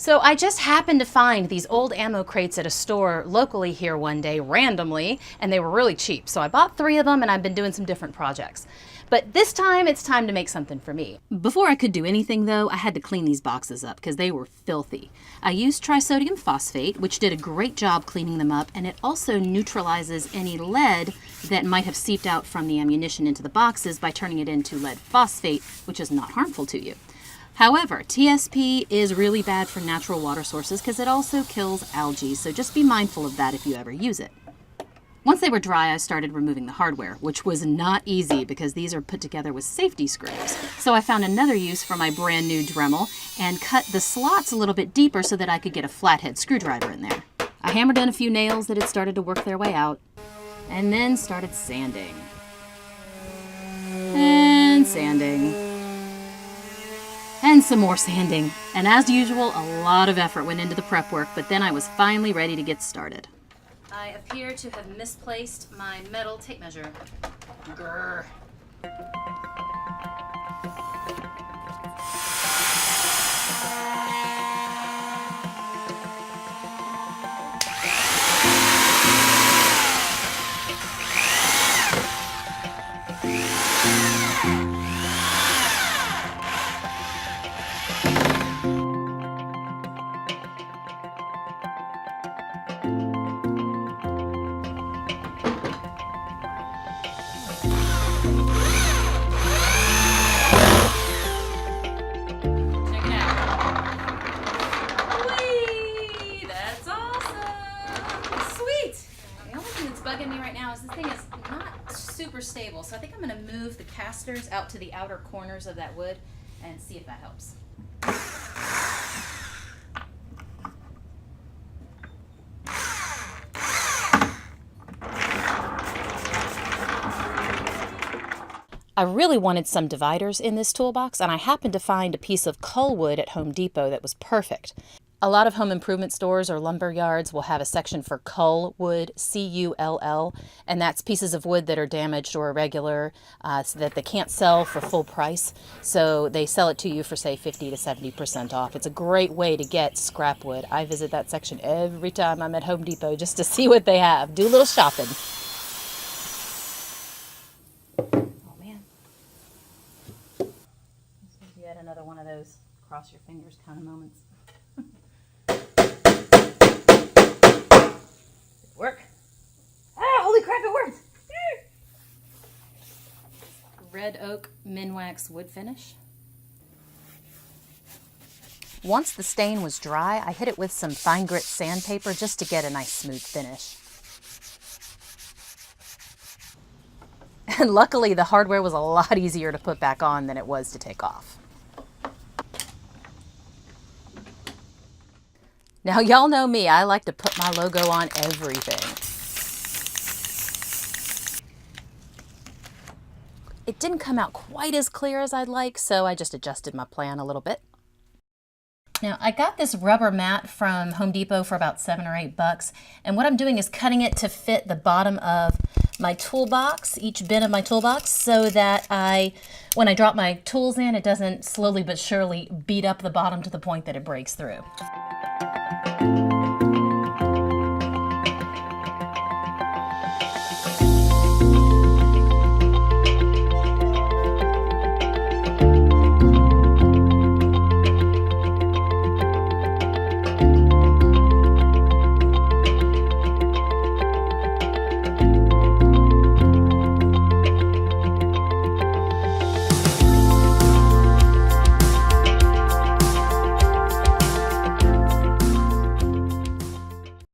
So I just happened to find these old ammo crates at a store locally here one day randomly, and they were really cheap. So I bought 3 of them and I've been doing some different projects. But this time it's time to make something for me. Before I could do anything though, I had to clean these boxes up because they were filthy. I used trisodium phosphate, which did a great job cleaning them up, and it also neutralizes any lead that might have seeped out from the ammunition into the boxes by turning it into lead phosphate, which is not harmful to you. However, TSP is really bad for natural water sources because it also kills algae, so just be mindful of that if you ever use it. Once they were dry, I started removing the hardware, which was not easy because these are put together with safety screws. So I found another use for my brand new Dremel and cut the slots a little bit deeper so that I could get a flathead screwdriver in there. I hammered in a few nails that had started to work their way out, and then started sanding. And sanding. And some more sanding. And as usual, a lot of effort went into the prep work, but then I was finally ready to get started. I appear to have misplaced my metal tape measure. Grr. Bugging me right now is this thing is not super stable, so I think I'm going to move the casters out to the outer corners of that wood and see if that helps. I really wanted some dividers in this toolbox, and I happened to find a piece of cull wood at Home Depot that was perfect. A lot of home improvement stores or lumber yards will have a section for cull wood, C-U-L-L, and that's pieces of wood that are damaged or irregular so that they can't sell for full price. So they sell it to you for, say, 50 to 70% off. It's a great way to get scrap wood. I visit that section every time I'm at Home Depot just to see what they have. Do a little shopping. Oh, man. This is yet another one of those cross your fingers kind of moments. Work. Ah, holy crap, it worked! Red oak Minwax wood finish. Once the stain was dry, I hit it with some fine grit sandpaper just to get a nice smooth finish. And luckily the hardware was a lot easier to put back on than it was to take off. Now, y'all know me, I like to put my logo on everything. It didn't come out quite as clear as I'd like, so I just adjusted my plan a little bit. Now, I got this rubber mat from Home Depot for about $7 or $8, and what I'm doing is cutting it to fit the bottom of my toolbox, each bin of my toolbox, so that when I drop my tools in, it doesn't slowly but surely beat up the bottom to the point that it breaks through.